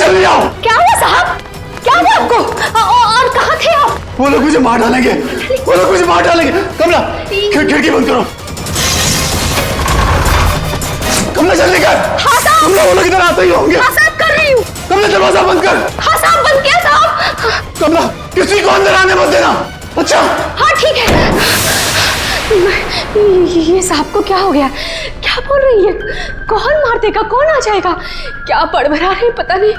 जल्दी आओ। क्या हुआ साहब? क्या हुआ आपको? और कहाँ थे आप? वो लोग मुझे मार डालेंगे, वो लोग मुझे मार डालेंगे। कमला खिड़की बंद करो। कमला जल्दी कर। हाँ साहब। कमला वो लोग इधर आते ही होंगे। हाँ साहब कर रही हूँ। कमला दरवाजा बंद कर। हाँ साहब बंद किया साहब। कमला किसी को अंदर आने मत देना। अच्छा हाँ ठीक है। ये साहब को क्या हो गया? क्या बोल रही है? कौन मार देगा? कौन आ जाएगा? क्या बड़बड़ा रही पता नहीं।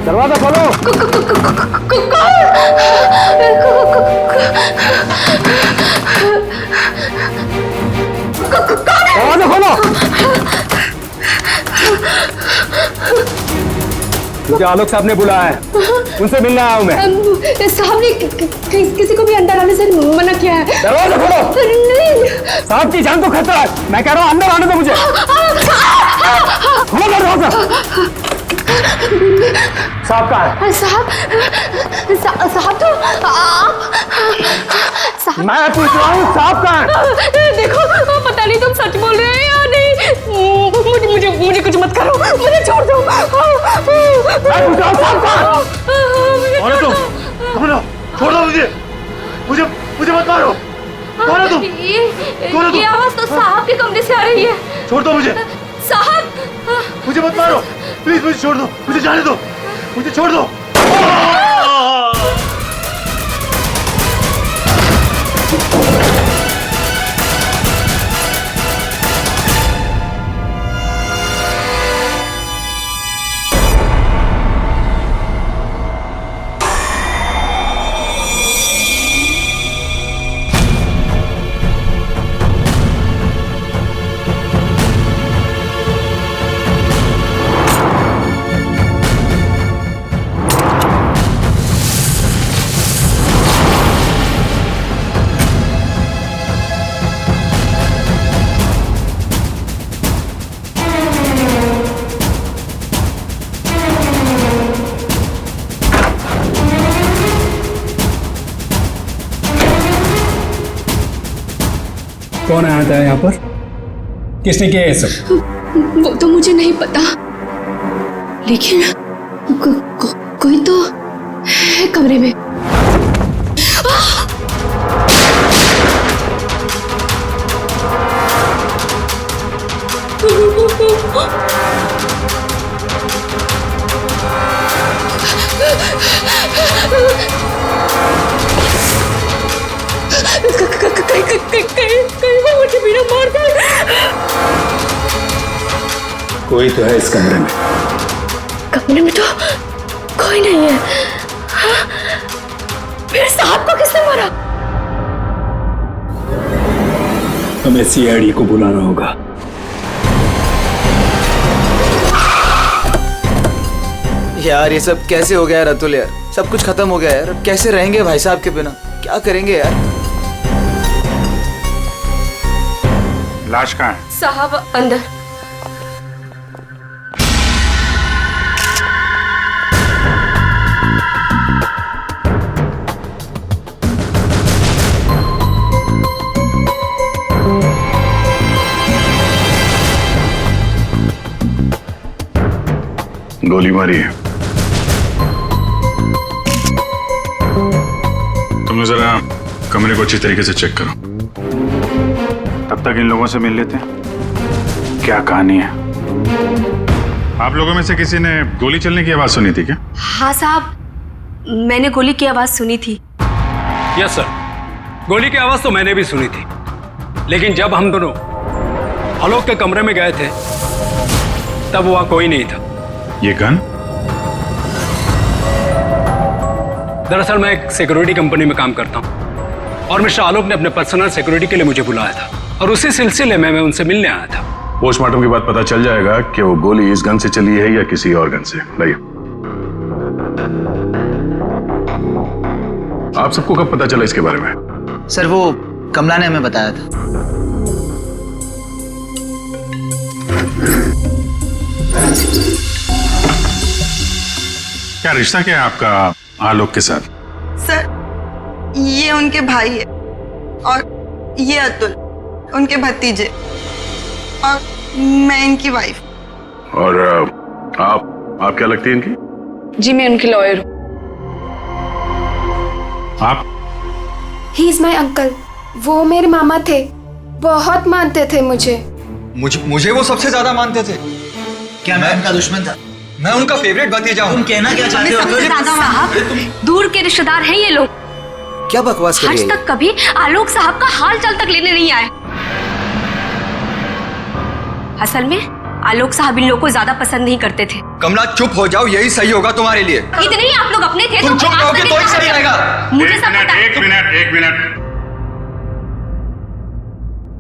दरवाजा खोलो। दरवाजा खोलो। मुझे आलोक साहब ने बुलाया है, उनसे मिलने आया हूँ मैं। साहब ने किसी को भी अंदर आने से मना किया है। दरवाजा खोलो। नहीं साहब की जान को खतरा है, मैं कह रहा हूँ अंदर आने दो मुझे। खोलो दरवाजा। साहब कहाँ है? साहब तो आप साहब। मैं पूछ रहा हूँ साहब कहाँ है? देखो पता नहीं तुम सच बोल रहे हैं या नहीं। मुझे कुछ मत करो, मुझे छोड़ दो। मैं पूछ रहा हूँ साहब कहाँ है? कौन है तुम? छोड़ दो मुझे मत मारो। कौन है तुम? ये आवाज तो साहब के कमरे से आ रही है। छोड़ दो मुझे। साहब मुझे मत मारो प्लीज, मुझे छोड़ दो, मुझे जाने दो, मुझे छोड़ दो। कौन आया था यहाँ पर? किसने किया ये सब? वो तो मुझे नहीं पता, लेकिन कोई तो है कमरे में। कहीं वो मुझे भी ना मार दे। कोई तो है इस कमरे में। कमरे में तो कोई नहीं है। हाँ? फिर साहब को किसने मारा? हमें सीआईडी को बुलाना होगा। यार ये सब कैसे हो गया रतुल यार? सब कुछ खत्म हो गया यार, अब कैसे रहेंगे भाई साहब के बिना? क्या करेंगे यार? लाश कहाँ है? साहब अंदर। गोली मारी है। तुम जरा कमरे को अच्छी तरीके से चेक करो, तब तक इन लोगों से मिल लेते हैं। क्या कहानी है? आप लोगों में से किसी ने गोली चलने की आवाज सुनी थी क्या? हाँ साहब, मैंने गोली की आवाज सुनी थी। यस सर, गोली की आवाज तो मैंने भी सुनी थी, लेकिन जब हम दोनों आलोक के कमरे में गए थे तब वहां कोई नहीं था। ये गन? दरअसल मैं एक सिक्योरिटी कंपनी में काम करता हूं और मिस्टर आलोक ने अपने पर्सनल सिक्योरिटी के लिए मुझे बुलाया था और उसी सिलसिले में मैं उनसे मिलने आया था। पोस्टमार्टम के बाद पता चल जाएगा कि वो गोली इस गन से चली है या किसी और गन से। लाइए। आप सबको कब पता चला इसके बारे में? सर वो कमला ने हमें बताया था। क्या रिश्ता क्या है आपका आलोक के साथ? सर, ये उनके भाई है और ये अतुल उनके भतीजे और मैं इनकी वाइफ। और आप क्या लगती हैं इनकी? जी मैं उनकी लॉयर हूँ। आप? He is my uncle. वो मेरे मामा थे, बहुत मानते थे मुझे। मुझे वो सबसे ज्यादा मानते थे। क्या मैं उनका दुश्मन था? मैं उनका फेवरेट भतीजा हूँ। तुम कहना क्या चाहते हो? साहब, दूर के रिश्तेदार हैं ये लोग। क्या बकवास कर रही आज है? तक कभी आलोक साहब का हाल चाल तक लेने नहीं आए। असल में आलोक साहब इन लोगों को ज्यादा पसंद नहीं करते थे। कमला चुप हो जाओ, यही सही होगा तुम्हारे लिए। इतने ही आप लोग अपने थे। तुम चुप रहोगे तो ही सही रहेगा। मुझे सब पता है। एक मिनट।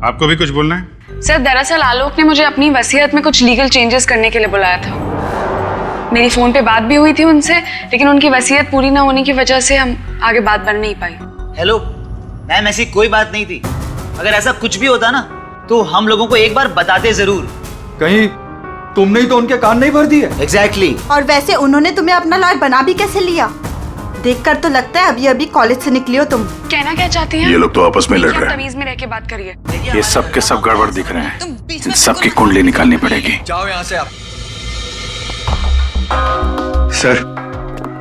आपको भी कुछ बोलना है? सर दरअसल आलोक ने मुझे अपनी वसीयत में कुछ लीगल चेंजेस करने के लिए बुलाया था। मेरी फोन पे बात भी हुई थी उनसे, लेकिन उनकी वसीयत पूरी ना होने की वजह से हम आगे बात बढ़ नहीं पाई। हेलो मैम, ऐसी कोई बात नहीं थी। अगर ऐसा कुछ भी होता ना तो हम लोगों को एक बार बताते जरूर। कहीं तुमने ही तो उनके कान नहीं भर दिए? एग्जैक्टली। और वैसे उन्होंने तुम्हें अपना लॉयर बना भी कैसे लिया? देखकर तो लगता है अभी अभी कॉलेज से निकली हो तुम। कहना क्या चाहती हैं? ये लोग तो आपस में लड़ रहे हैं। तमीज में रह के बात करिए। ये सब के सब गड़बड़ दिख रहे हैं। इन सबकी कुंडली निकालनी पड़ेगी। जाओ यहाँ से आप। सर,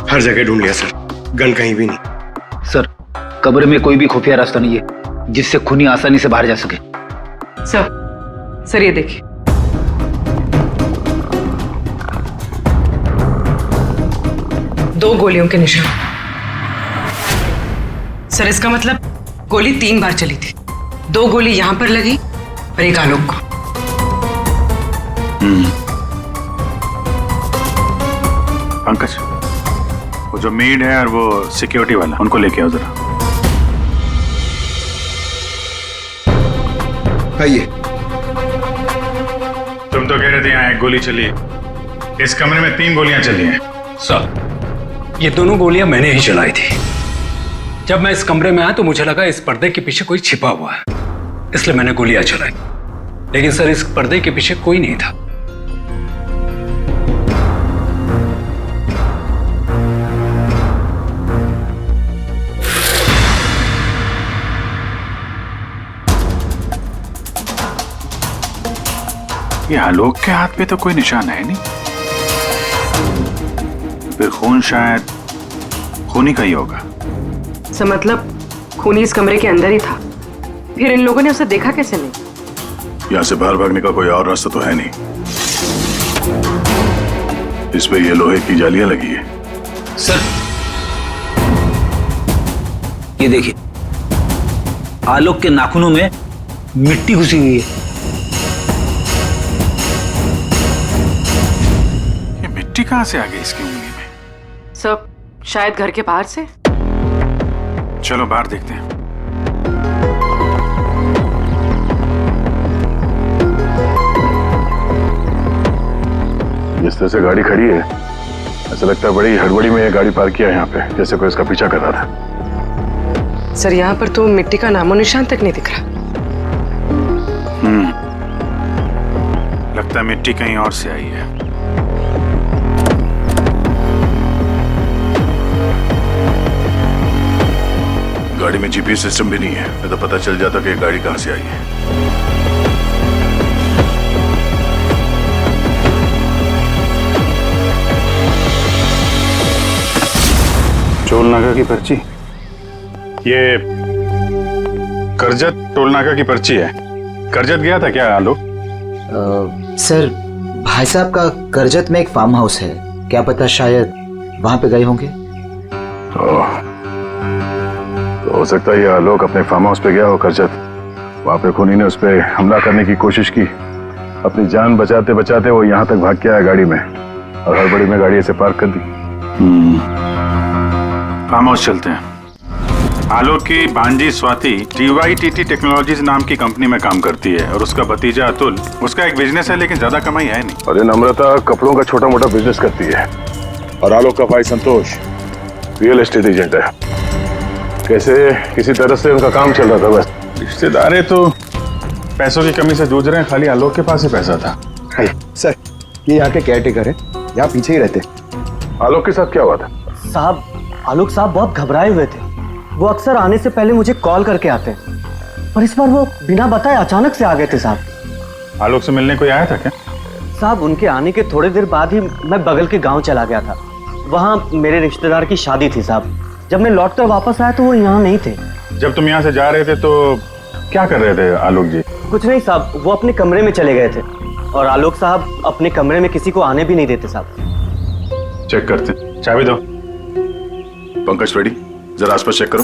हर जगह ढूंढ लिया सर, गन कहीं भी नहीं। सर, कब्र में कोई भी खुफिया रास्ता नहीं है जिससे खूनी आसानी से बाहर जा सके। सर ये देखिए। दो गोलियों के निशान। सर इसका मतलब गोली 3 बार चली थी। 2 गोली यहाँ पर लगी और एक आलोक को। पंकज, वो जो मेड है और वो सिक्योरिटी वाला, उनको लेके आओ जरा। आइए। तुम तो कह रहे थे यहाँ 1 गोली चली है, इस कमरे में 3 गोलियां चली हैं। सर, ये दोनों गोलियां मैंने ही चलाई थी। जब मैं इस कमरे में आया तो मुझे लगा इस पर्दे के पीछे कोई छिपा हुआ है, इसलिए मैंने गोलियां चलाई। लेकिन सर, इस पर्दे के पीछे कोई नहीं था। ये आलोक के हाथ पे तो कोई निशान है नहीं, फिर खून शायद खूनी का ही होगा। सर मतलब खूनी इस कमरे के अंदर ही था, फिर इन लोगों ने उसे देखा कैसे नहीं? यहाँ से बाहर भागने का कोई और रास्ता तो है नहीं। इस पे ये लोहे की जालियां लगी है। सर ये देखिए, आलोक के नाखूनों में मिट्टी घुसी हुई है। ये मिट्टी कहाँ से आ गई इसकी उंगली में? सब शायद घर के बाहर से। चलो बाहर देखते हैं। जिस तरह से गाड़ी खड़ी है, ऐसा लगता है बड़ी हड़बड़ी में ये गाड़ी पार्क किया है यहाँ पे, जैसे कोई इसका पीछा कर रहा था। सर यहाँ पर तो मिट्टी का नामो निशान तक नहीं दिख रहा। लगता है मिट्टी कहीं और से आई है। गाड़ी में जीपीएस सिस्टम भी नहीं है, नहीं तो पता चल जाता कि ये गाड़ी कहां से आई है। टोल नाका की पर्ची, ये करजत टोल नाका की पर्ची है। करजत गया था क्या आलोक? सर, भाई साहब का करजत में एक फार्म हाउस है, क्या पता शायद वहां पे गए होंगे। तो हो सकता है ये आलोक अपने फार्म हाउस पे गया हो करजत। वहां पे खूनी ने उस पर हमला करने की कोशिश की, अपनी जान बचाते बचाते वो यहाँ तक भाग के आया गाड़ी में, और हड़बड़ी में गाड़ी ऐसे पार्क कर दी। फार्म हाउस चलते हैं। आलोक की भांजी स्वाति DYTT टेक्नोलॉजीज नाम की कंपनी में काम करती है, और उसका भतीजा अतुल, उसका एक बिजनेस है लेकिन ज्यादा कमाई है नहीं। और नम्रता कपड़ों का छोटा मोटा बिजनेस करती है, और आलोक का भाई संतोष रियल एस्टेट एजेंट है। कैसे किसी तरह से उनका काम चल रहा था बस। रिश्तेदार तो पैसों की कमी से जूझ रहे हैं, खाली आलोक के पास ही पैसा था। सर, ये यहाँ के केयर टेकर है, यहाँ पीछे ही रहते। आलोक के साथ क्या हुआ था? साहब, आलोक साहब बहुत घबराए हुए थे। वो अक्सर आने से पहले मुझे कॉल करके आते हैं, पर इस बार वो बिना बताए अचानक से आ गए थे साहब। आलोक से मिलने कोई आया था क्या? साहब, उनके आने के थोड़ी देर बाद ही मैं बगल के गांव चला गया था। वहाँ मेरे रिश्तेदार की शादी थी साहब। जब मैं लौटकर वापस आया तो वो यहाँ नहीं थे। जब तुम यहाँ से जा रहे थे तो क्या कर रहे थे आलोक जी? कुछ नहीं साहब, वो अपने कमरे में चले गए थे और आलोक साहब अपने कमरे में किसी को आने भी नहीं देते साहब। चेक करते, चाबी दो। पंकज रेडी, जरा आसपास चेक करो।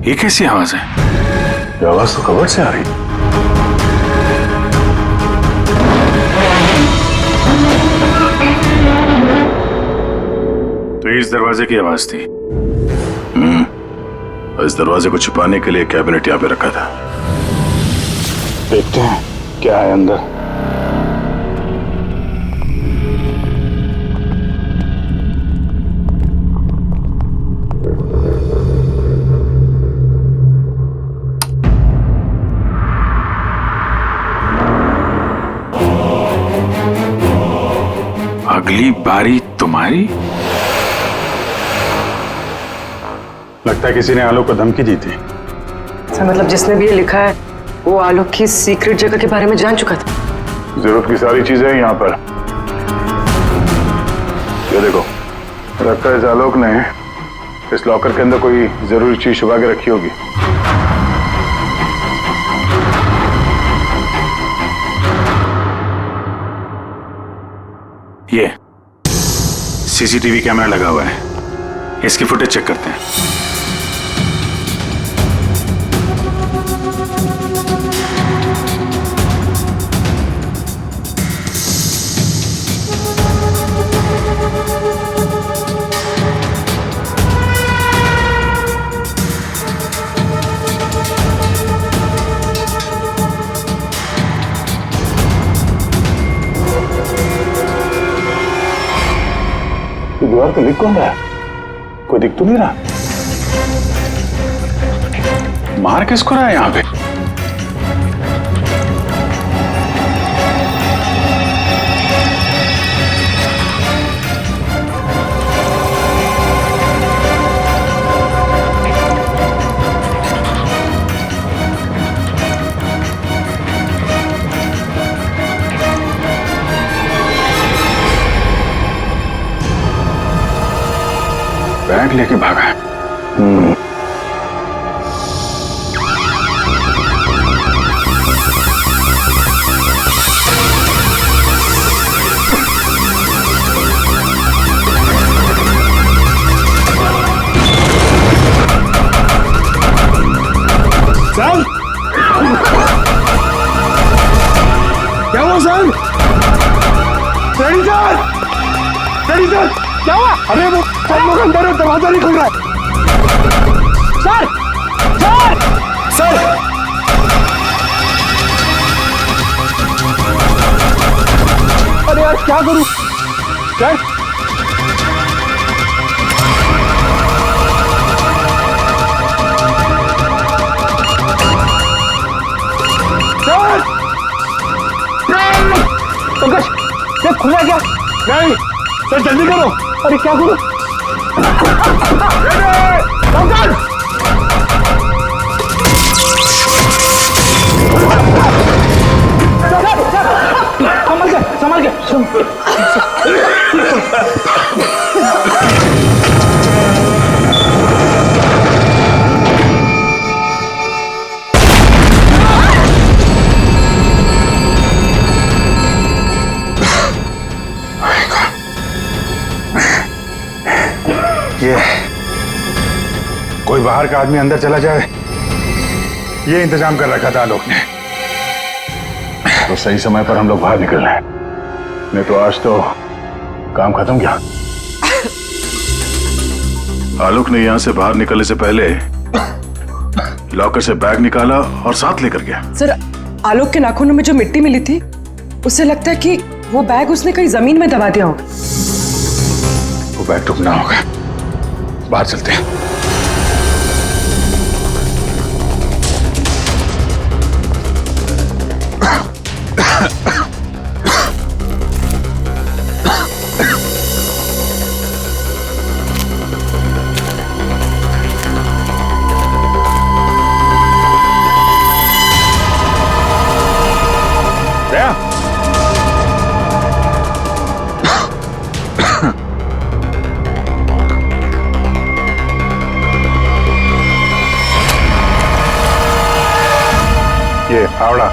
ये कैसी आवाज है? ये आवाज तो कबर्ड से आ रही। तो इस दरवाजे की आवाज थी। इस दरवाजे को छुपाने के लिए कैबिनेट यहाँ पे रखा था। देखते हैं क्या है अंदर। अगली बारी तुम्हारी। लगता है किसी ने आलोक को धमकी दी थी। सर, मतलब जिसने भी ये लिखा है वो आलोक की सीक्रेट जगह के बारे में जान चुका था। जरूरत की सारी चीजें हैं यहाँ पर। ये देखो, लगता है इस आलोक ने इस लॉकर के अंदर कोई जरूरी चीज छुपा के रखी होगी। ये सीसीटीवी कैमरा लगा हुआ है, इसकी फुटेज चेक करते हैं। दीवार पे लिख कौन रहा है? कोई दिख तो नहीं रहा। मार किसको रहा है यहाँ पे? बैग लेके भागा है। सर, क्या हुआ sir? Ready sir, ready sir, क्या हुआ? अरे वो सब लोग अंदर है, दरवाजा नहीं खुल रहा है। सर, सर, सर, अरे यार क्या करूं? सर, सर, पंकज, ये खुल रहा है क्या? नहीं सर, जल्दी करो। अरे क्या करूं? पंकज, संभल के, संभल के। ये कोई बाहर का आदमी अंदर चला जाए ये इंतजाम कर रखा था आलोक ने। तो सही समय पर हम लोग बाहर निकल रहे हैं, नहीं तो आज तो काम खत्म गया। आलोक ने यहां से बाहर निकलने से पहले लॉकर से बैग निकाला और साथ लेकर गया। सर, आलोक के नाखूनों में जो मिट्टी मिली थी, उससे लगता है कि वो बैग उसने कहीं जमीन में दबा दिया होगा। वो बैग टूटना होगा, बाहर चलते हैं। ये फावड़ा,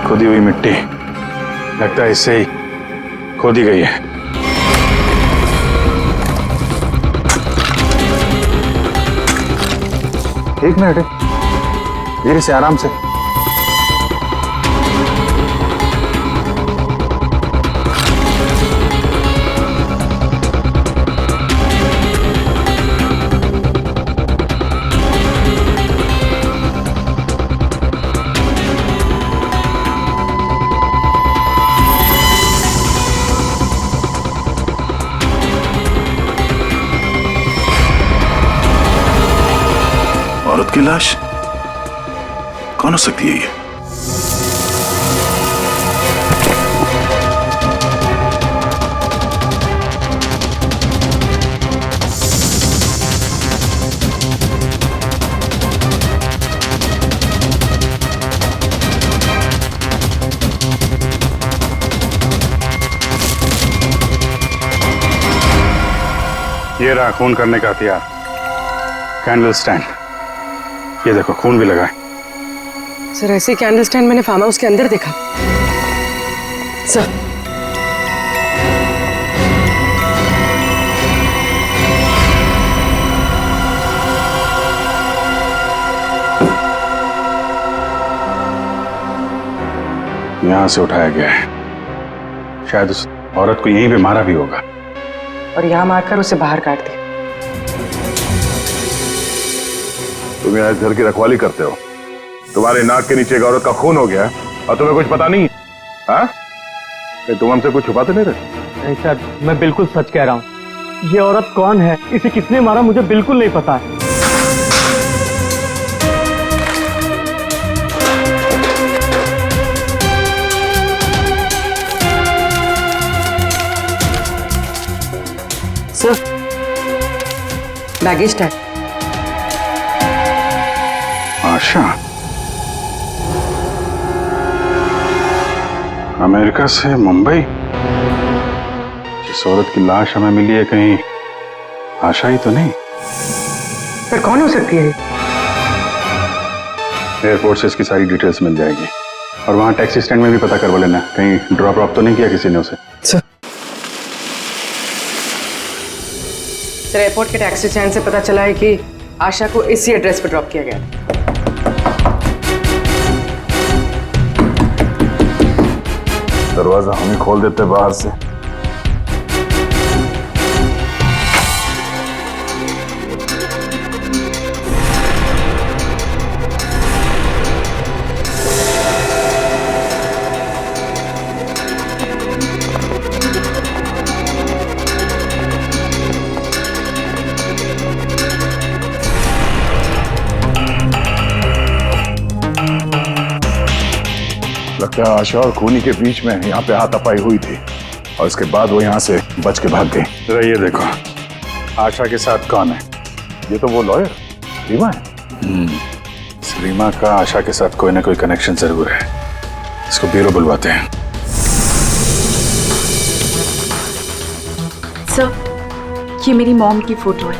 खोदी हुई मिट्टी, लगता है इससे ही खोदी गई है। एक मिनट, धीरे से, आराम से। औरत की लाश कौन हो सकती है ये? ये रहा खून करने का हथियार, कैंडल स्टैंड। ये देखो, खून भी लगा है। सर, ऐसे कैंडल स्टैंड मैंने फार्म हाउस के अंदर देखा। सर, यहां से उठाया गया है, शायद उस औरत को यहीं पे मारा भी होगा और यहाँ मारकर उसे बाहर काट दिया। तुम यहाँ इस घर की रखवाली करते हो, तुम्हारे नाक के नीचे एक औरत का खून हो गया और तुम्हें कुछ पता नहीं? हाँ? तुम हमसे कुछ छुपाते नहीं रहे? नहीं सर, मैं बिल्कुल सच कह रहा हूँ। ये औरत कौन है, इसे किसने मारा, मुझे बिल्कुल नहीं पता है। Sir, baggage tag. Asha, America से मुंबई। जिस औरत की लाश हमें मिली है, कहीं आशा ही तो नहीं? सर, कौन हो सकती है? एयरपोर्ट से इसकी सारी डिटेल्स मिल जाएगी और वहां टैक्सी स्टैंड में भी पता करवा लेना, कहीं ड्रॉप ड्रॉप तो नहीं किया किसी ने उसे। सर, एयरपोर्ट के टैक्सी स्टैंड से पता चला है कि आशा को इसी एड्रेस पर ड्रॉप किया गया। दरवाजा हम ही खोल देते बाहर से। लगता है आशा और खूनी के बीच में यहाँ पे हाथापाई हुई थी और इसके बाद वो यहाँ से बच के भाग गई। जरा ये देखो, आशा के साथ कौन है? ये तो वो लॉयर रीमा है। रीमा का आशा के साथ कोई ना कोई कनेक्शन जरूर है। इसको ब्यूरो बुलवाते हैं। सर, ये मेरी मॉम की फोटो है।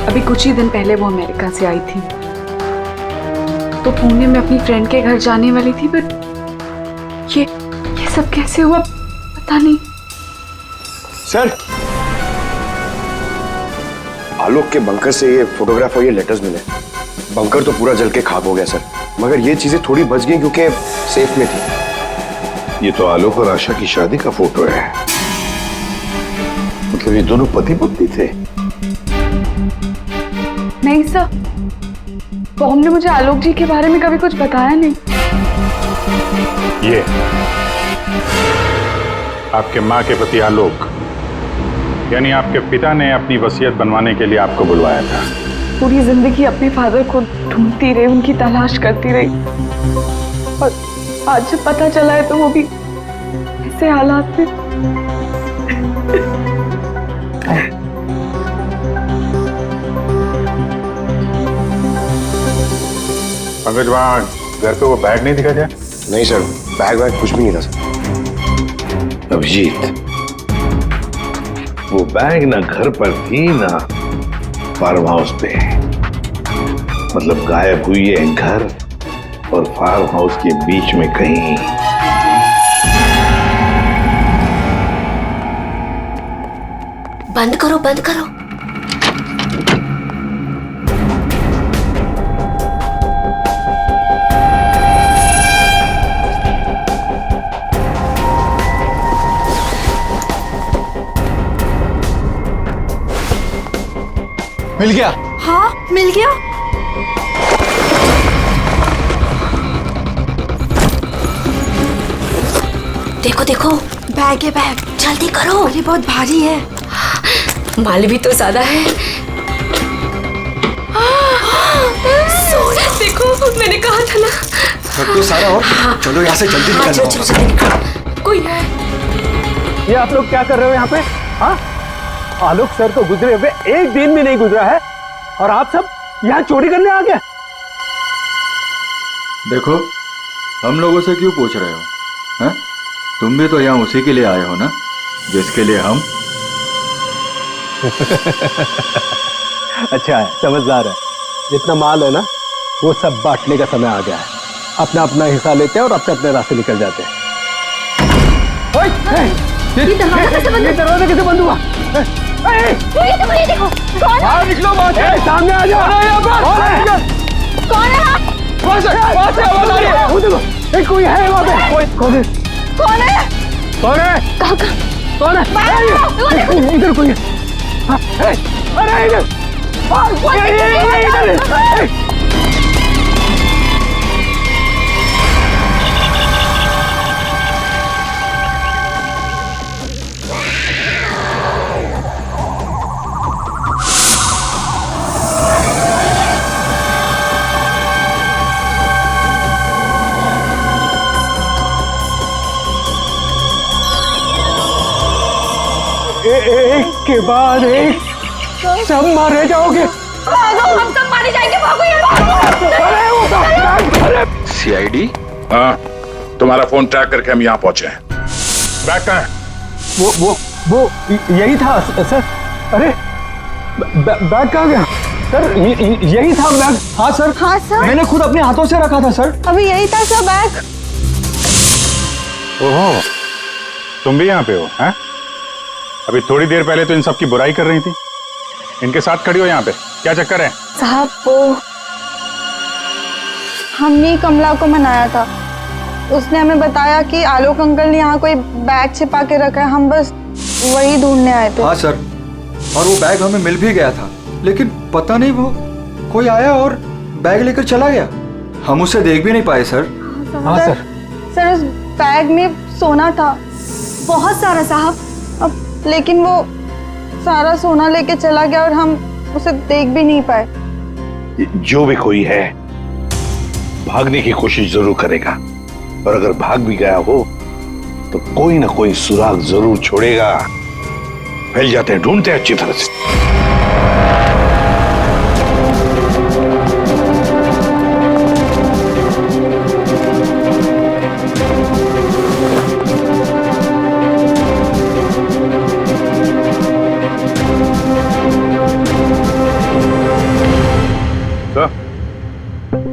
अभी कुछ ही दिन पहले वो अमेरिका से आई थी, तो पुणे में अपनी फ्रेंड के घर जाने वाली थी, बट ये सब कैसे हुआ पता नहीं। सर, आलोक के बंकर से ये फोटोग्राफ और ये लेटर्स मिले। बंकर तो पूरा जल के खाक हो गया सर, मगर ये चीजें थोड़ी बच गई क्योंकि सेफ में थी। ये तो आलोक और आशा की शादी का फोटो है। मतलब ये दोनों पति पत्नी थे? नहीं सर, बॉम ने मुझे आलोक जी के बारे में कभी कुछ बताया नहीं। ये आपके माँ के पति आलोक, यानी आपके पिता ने अपनी वसीयत बनवाने के लिए आपको बुलवाया था। पूरी जिंदगी अपने फादर को ढूंढती रही, उनकी तलाश करती रही, और आज जब पता चला है तो वो भी ऐसे हालात में। पंकज, वहाँ घर पे वो बैग नहीं दिखा क्या? नहीं सर, बैग वैग कुछ भी नहीं था सर। अभिजीत, वो बैग ना घर पर थी ना फार्म हाउस पे। मतलब गायब हुई है घर और फार्म हाउस के बीच में कहीं। बंद करो, बंद करो। मिल गया? हाँ, मिल गया। देखो देखो, बैग है, बैग। जल्दी करो। ये बहुत भारी है। माल भी तो ज्यादा है। देखो, मैंने कहा था ना। सब तो सारा हो। चलो यहाँ से जल्दी निकल चलो चलो जल्दी निकलो। कोई है। ये आप लोग क्या कर रहे हो यहाँ पे? हाँ, आलोक सर तो गुजरे हुए एक दिन भी नहीं गुजरा है और आप सब यहाँ चोरी करने आ गए। देखो, हम लोगों से क्यों पूछ रहे हो? हैं? तुम भी तो यहाँ उसी के लिए आए हो ना, जिसके लिए हम। अच्छा है, समझदार है। जितना माल है ना, वो सब बांटने का समय आ गया है। अपना अपना हिस्सा लेते हैं और अपने अपने रास्ते निकल जाते हैं। ये दरवाजा कैसे बंद? ये दरवाजा कैसे बंद हुआ? ये देखो, कौन है? बाहर निकलो, बाहर से सामने आ जाओ। कौन है? वहाँ से आवाज आ रही है। वो देखो, एक कोई है वहाँ पे। कौन है? कौन है? कौन है? कहाँ? कौन है? इधर कोई है। अरे इधर, इधर। एक के बाद एक सब मारे जाओगे। हम सब मारे जाएंगे। भागो यार। सीआईडी? हाँ, तुम्हारा फोन ट्रैक करके हम यहाँ पहुंचे हैं। बैग कहाँ है? वो यही था सर। अरे बैग कहाँ गया सर? यही था बैग। हाँ सर। हाँ सर, मैंने खुद अपने हाथों से रखा था सर। अभी यही था सर बैग। ओहो, तुम भी यहाँ पे हो? हैं? अभी थोड़ी देर पहले तो इन सब की बुराई कर रही थी, इनके साथ खड़ी हो यहाँ पे, क्या चक्कर है? साहब, वो हमने कमला को मनाया था। उसने हमें बताया कि आलोक अंकल ने यहाँ कोई बैग छिपा के रखा है। हम बस वही ढूंढने आए थे। हाँ सर, और वो बैग हमें मिल भी गया था, लेकिन पता नहीं वो कोई आया और बैग लेकर चला गया। हम उसे देख भी नहीं पाए सर। हाँ सर। सर, उस बैग में सोना था, बहुत सारा साहब। अब लेकिन वो सारा सोना लेके चला गया और हम उसे देख भी नहीं पाए। जो भी कोई है भागने की कोशिश जरूर करेगा, और अगर भाग भी गया हो तो कोई ना कोई सुराग जरूर छोड़ेगा। फैल जाते हैं, ढूंढते हैं अच्छी तरह से।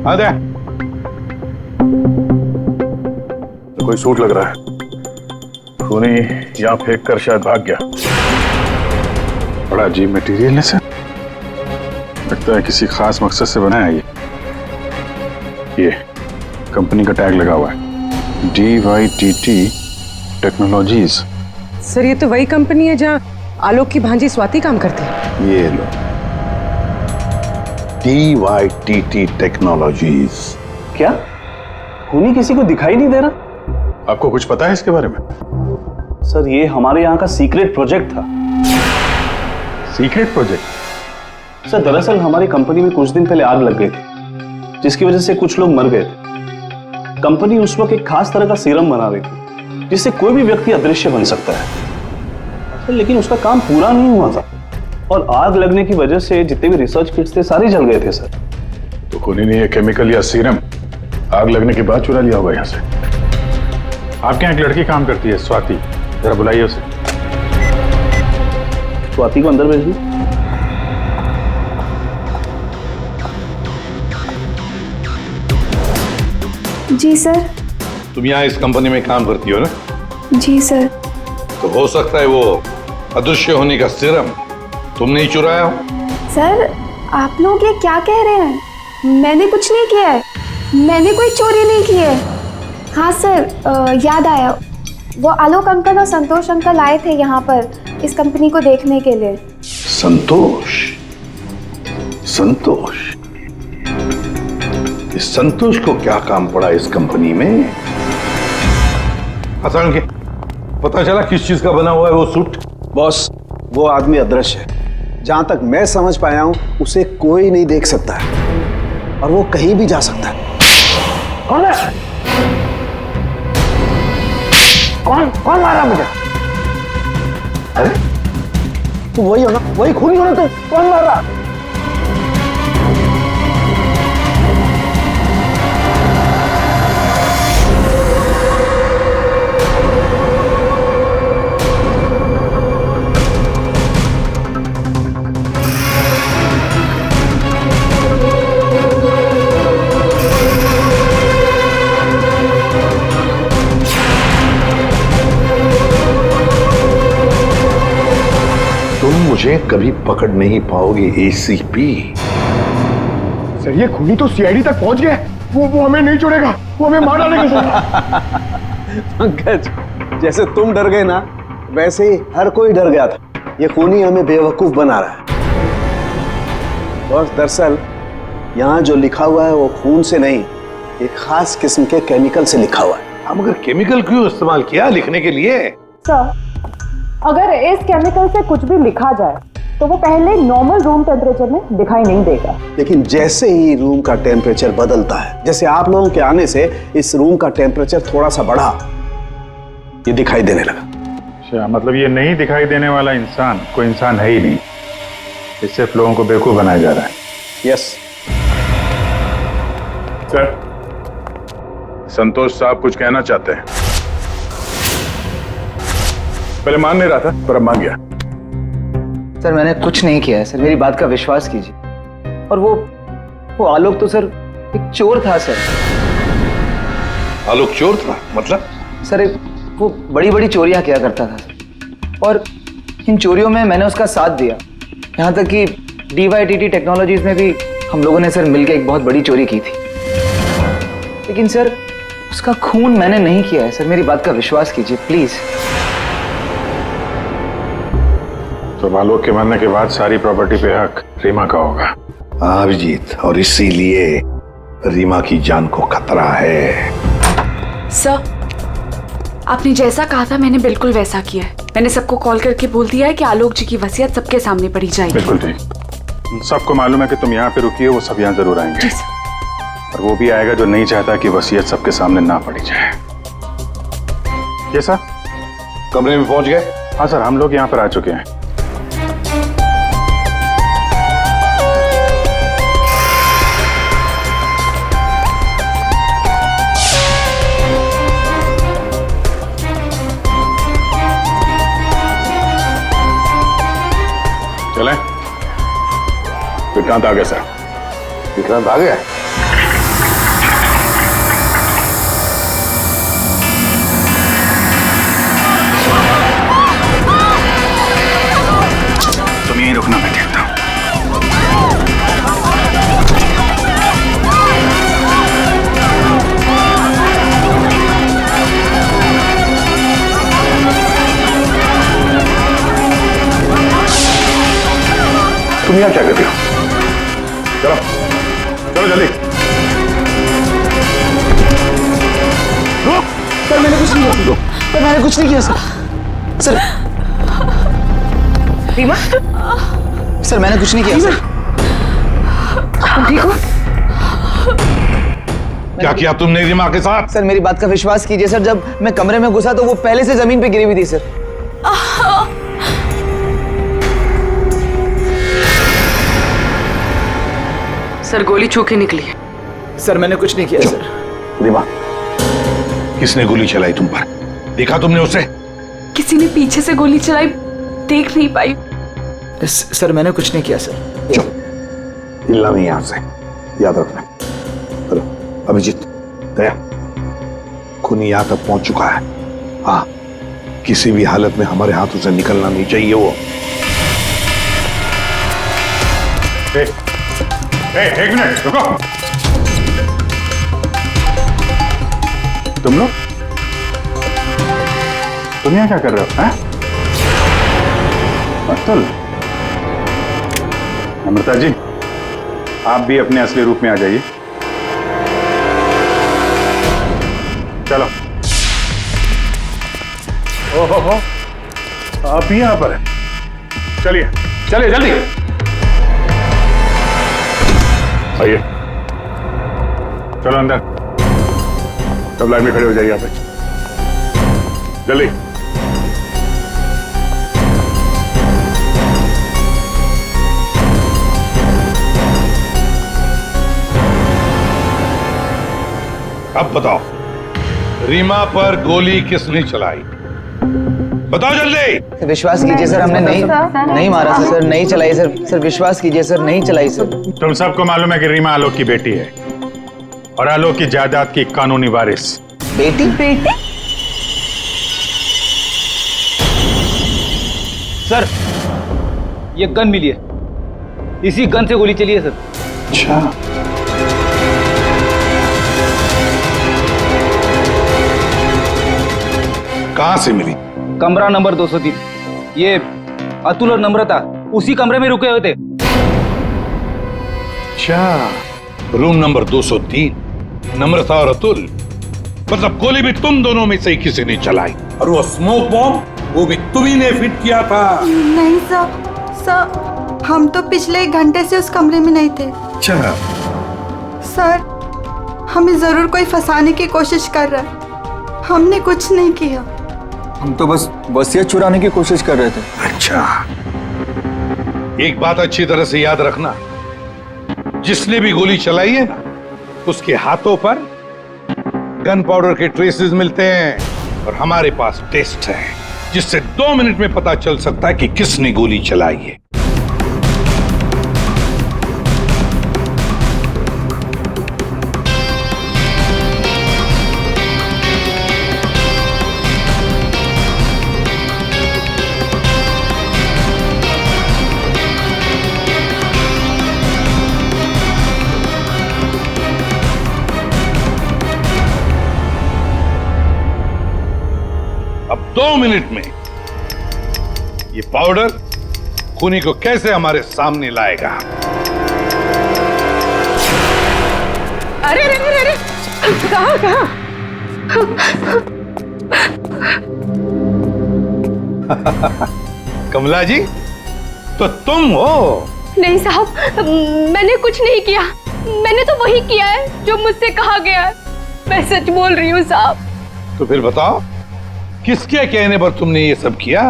आ दे। कोई सूट लग रहा है, खूनी यहाँ फेंक कर शायद भाग गया। बड़ा अजीब मटेरियल है सर। लगता है किसी खास मकसद से बनाया है ये कंपनी का टैग लगा हुआ है, DYTT टेक्नोलॉजीज। सर ये तो वही कंपनी है जहाँ आलोक की भांजी स्वाति काम करती है। ये लो, DYTT टेक्नोलॉजीज। क्या खूनी किसी को दिखाई नहीं दे रहा? आपको कुछ पता है इसके बारे में? सर ये हमारे यहाँ का सीक्रेट प्रोजेक्ट था। Secret project? सर दरअसल हमारी कंपनी में कुछ दिन पहले आग लग गई थी, जिसकी वजह से कुछ लोग मर गए थे। कंपनी उस वक्त एक खास तरह का सीरम बना रही थी, जिससे कोई भी व्यक्ति अदृश्य बन सकता है। सर लेकिन उसका काम पूरा नहीं हुआ था, और आग लगने की वजह से जितने भी रिसर्च किट्स थे सारे जल गए थे सर। तो खूनी ने ये केमिकल या सीरम आग लगने के बाद चुरा लिया होगा यहाँ से। आपके यहाँ एक लड़की काम करती है, स्वाति, जरा बुलाइए उसे। स्वाति को अंदर भेज दी। जी सर। तुम यहाँ इस कंपनी में काम करती हो ना? जी सर। तो हो सकता है वो अदृश्य होने का सीरम तुमने ही चुराया हो। सर आप लोग ये क्या कह रहे हैं? मैंने कुछ नहीं किया है, मैंने कोई चोरी नहीं की है। हाँ सर, याद आया, वो आलोक अंकल और संतोष अंकल आए थे यहाँ पर इस कंपनी को देखने के लिए। संतोष? संतोष? इस संतोष को क्या काम पड़ा इस कंपनी में? अचानक के पता चला किस चीज का बना हुआ है वो सूट? बॉस वो आदमी अदृश्य है, जहां तक मैं समझ पाया हूं उसे कोई नहीं देख सकता है और वो कहीं भी जा सकता है। कौन है? कौन मारा मुझे? अरे तू वही हो ना, वही खूनी हो ना, तू कौन मार रहा? मुझे कभी पकड़ नहीं पाओगे ACP। सर ये खूनी तो CID तक पहुंच गया, वो हमें नहीं छोड़ेगा, वो हमें मार डालेगा। पंकज जैसे तुम डर गए ना, वैसे ही हर कोई डर गया था। ये खूनी हमें बेवकूफ बना रहा है। और दरअसल यहाँ जो लिखा हुआ है वो खून से नहीं, एक खास किस्म के केमिकल से लिखा हुआ है। हम अगर केमिकल क्यों इस्तेमाल किया लिखने के लिए? सर अगर इस केमिकल से कुछ भी लिखा जाए तो वो पहले नॉर्मल रूम टेम्परेचर में दिखाई नहीं देगा, लेकिन जैसे ही रूम का टेम्परेचर बदलता है, जैसे आप लोगों के आने से इस रूम का टेम्परेचर थोड़ा सा बढ़ा, ये दिखाई देने लगा। अच्छा, मतलब ये नहीं दिखाई देने वाला इंसान कोई इंसान है ही नहीं, इस सिर्फ लोगों को बेवकूफ बनाया जा रहा है। यस सर, संतोष साहब कुछ कहना चाहते हैं। पहले मान नहीं रहा था पर अब मान गया। सर मैंने कुछ नहीं किया है सर, मेरी बात का विश्वास कीजिए। और वो आलोक तो सर एक चोर था सर। आलोक चोर था? मतलब? सर वो बड़ी बड़ी चोरियां किया करता था और इन चोरियों में मैंने उसका साथ दिया। यहाँ तक कि DYTT टेक्नोलॉजीज में भी हम लोगों ने सर मिलकर एक बहुत बड़ी चोरी की थी। लेकिन सर उसका खून मैंने नहीं किया है सर, मेरी बात का विश्वास कीजिए प्लीज। तो आलोक के मरने के बाद सारी प्रॉपर्टी पे हक रीमा का होगा। हाँ अभिजीत, और इसीलिए रीमा की जान को खतरा है। सर आपने जैसा कहा था मैंने बिल्कुल वैसा किया है। मैंने सबको कॉल करके बोल दिया है कि आलोक जी की वसीयत सबके सामने पड़ी जाएगी। बिल्कुल ठीक, सबको मालूम है कि तुम यहाँ पे रुकी हो, वो सब यहाँ जरूर आएंगे। और वो भी आएगा जो नहीं चाहता कि वसीयत सबके सामने ना पड़ी जाए। ये सर कमरे में पहुंच गए? हाँ सर, हम लोग यहाँ पर आ चुके हैं। चलें? विक्रांत आ गया सर। विक्रांत आ गया? तुम यहीं रुकना, मैं देखता हूं। तुम यहाँ क्या कर रहे हो? चलो चलो जल्दी। सर मैंने कुछ नहीं किया। सर मैंने कुछ नहीं किया सर। सर रीमा, सर मैंने कुछ नहीं किया सर। तुम ठीक हो? क्या किया तुमने रीमा के साथ? सर मेरी बात का विश्वास कीजिए सर, जब मैं कमरे में घुसा तो वो पहले से जमीन पे गिरी हुई थी सर। सर गोली छू के निकली है। सर मैंने कुछ नहीं किया सर। रीमा, किसने गोली चलाई तुम पर? देखा तुमने उसे? किसी ने पीछे से गोली चलाई, देख नहीं पाई। सर मैंने कुछ नहीं किया सर। हिलना नहीं यहां से, याद रखना। चलो अभिजीत, दया, खूनी यहां तक पहुंच चुका है। हाँ, किसी भी हालत में हमारे हाथों से निकलना नहीं चाहिए वो। एक मिनट रुको। तुम लोग तुम यहाँ क्या कर रहे हो? हैं? अतुल, अमृता जी, आप भी अपने असली रूप में आ जाइए। चलो। ओहो, आप भी यहाँ पर हैं। चलिए चलिए जल्दी आइए। चलो अंदर, सब लाइन में खड़े हो जाइए यहाँ पे, जल्दी। अब बताओ, रीमा पर गोली किसने चलाई? बताओ जल्दी। विश्वास कीजिए सर, हमने नहीं मारा सर। नहीं चलाई सर। सर विश्वास कीजिए सर, नहीं चलाई सर। तुम सबको मालूम है कि रीमा आलोक की बेटी है और आलोक की जायदाद की कानूनी वारिस। बेटी? बेटी? सर ये गन मिली है, इसी गन से गोली चली है सर। अच्छा, कहां से मिली? कमरा नंबर 203। ये अतुल और नम्रता उसी कमरे में रुके हुए थे। अच्छा, रूम नंबर 203, नम्रता और अतुल। मतलब गोली भी तुम दोनों में से ही किसी ने चलाई, और वो स्मोक बॉम्ब वो भी तुम्ही ने फिट किया था। नहीं सर, हम तो पिछले 1 घंटे से उस कमरे में नहीं थे। अच्छा सर, हमें जरूर कोई फंसाने की कोशिश कर रहा है। हमने कुछ नहीं किया। हम तो बस वसीयत चुराने की कोशिश कर रहे थे। अच्छा, एक बात अच्छी तरह से याद रखना, जिसने भी गोली चलाई है ना, उसके हाथों पर गन पाउडर के ट्रेसेस मिलते हैं और हमारे पास टेस्ट है जिससे 2 मिनट में पता चल सकता है कि किसने गोली चलाई है। अब 2 मिनट में ये पाउडर खूनी को कैसे हमारे सामने लाएगा? अरे अरे अरे अरे, कहाँ? कमला जी, तो तुम हो? नहीं साहब, मैंने कुछ नहीं किया। मैंने तो वही किया है जो मुझसे कहा गया है। मैं सच बोल रही हूँ साहब। तो फिर बताओ, किसके कहने पर तुमने ये सब किया?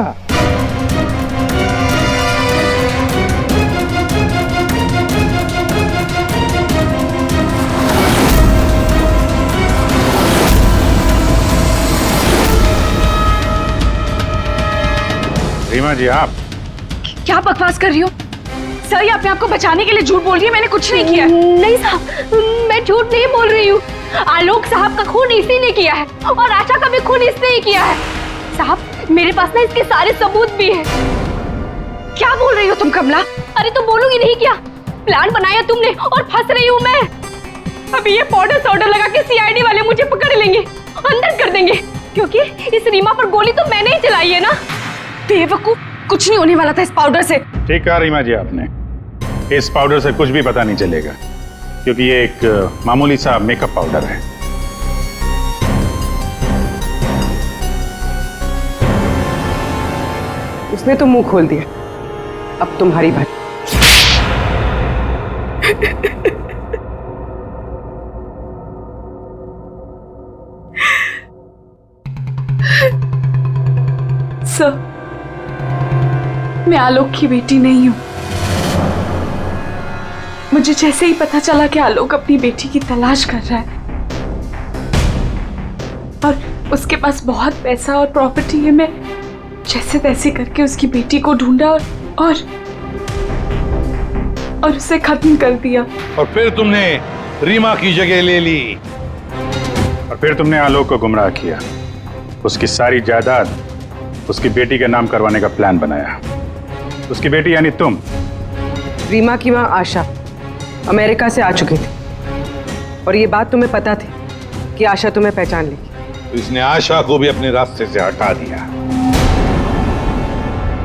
रीमा जी, आप क्या बकवास कर रही हो? सर, ये अपने आप को बचाने के लिए झूठ बोल रही है। मैंने कुछ नहीं किया। नहीं साहब, मैं झूठ नहीं बोल रही हूँ। आलोक साहब का खून इसी ने किया है और आशा का भी खून इसने ही किया है। साहब, मेरे पास ना इसके सारे सबूत भी हैं। क्या बोल रही हो तुम कमला? अरे तुम बोलोगी नहीं क्या? प्लान बनाया तुमने और फंस रही हूँ मैं। अभी ये पाउडर लगा के सीआईडी वाले मुझे पकड़ लेंगे, अंदर कर देंगे, क्योंकि इस रीमा पर गोली तो मैंने ही चलाई है ना। बेवकूफ, कुछ नहीं होने वाला था इस पाउडर से। ठीक कहा रीमा जी आपने। इस पाउडर से कुछ भी पता नहीं चलेगा, क्योंकि ये एक मामूली सा मेकअप पाउडर है। उसने तो मुंह खोल दिया, अब तुम्हारी बात। सर, मैं आलोक की बेटी नहीं हूं। मुझे जैसे ही पता चला कि आलोक अपनी बेटी की तलाश कर रहा है और उसके पास बहुत पैसा और प्रॉपर्टी है, मैं जैसे तैसे करके उसकी बेटी को ढूंढा और उसे खत्म कर दिया। और फिर तुमने रीमा की जगह ले ली। और फिर तुमने आलोक को गुमराह किया, उसकी सारी जायदाद उसकी बेटी के नाम करवाने का प्लान बनाया। उसकी बेटी यानी तुम। रीमा की मां आशा अमेरिका से आ चुकी थी और ये बात तुम्हें पता थी कि आशा तुम्हें पहचान लेगी, तो इसने आशा को भी अपने रास्ते से हटा दिया।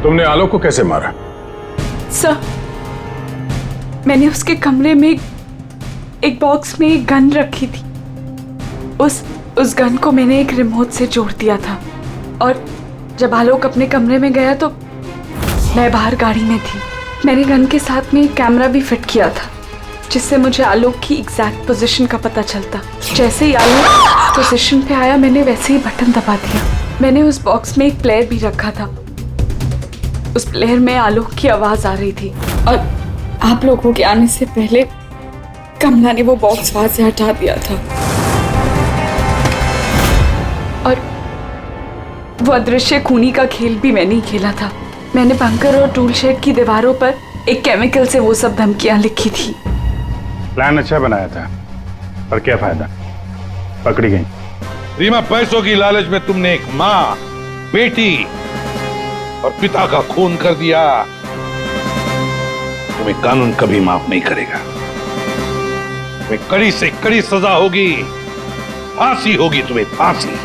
तुमने आलोक को कैसे मारा? सर, मैंने उसके कमरे में एक बॉक्स में एक गन रखी थी। उस गन को मैंने एक रिमोट से जोड़ दिया था और जब आलोक अपने कमरे में गया तो मैं बाहर गाड़ी में थी। मैंने गन के साथ में एक कैमरा भी फिट किया था जिससे मुझे आलोक की एग्जैक्ट पोजीशन का पता चलता। जैसे ही आलोक पोजीशन पे आया मैंने वैसे ही बटन दबा दिया। मैंने उस बॉक्स में एक प्लेयर भी रखा था। उस प्लेयर में आलोक की आवाज आ रही थी और आप लोगों के आने से पहले कमला ने वो बॉक्स वहां से हटा दिया था और वो अदृश्य खूनी का खेल भी मैंने ही खेला था। मैंने बंकर और टूल शेड की दीवारों पर एक केमिकल से वो सब धमकियां लिखी थी। प्लान अच्छा बनाया था, पर क्या फायदा, पकड़ी गई। रीमा, पैसों की लालच में तुमने एक माँ, बेटी और पिता का खून कर दिया। तुम्हें कानून कभी माफ नहीं करेगा। तुम्हें कड़ी से कड़ी सजा होगी, फांसी होगी तुम्हें, फांसी।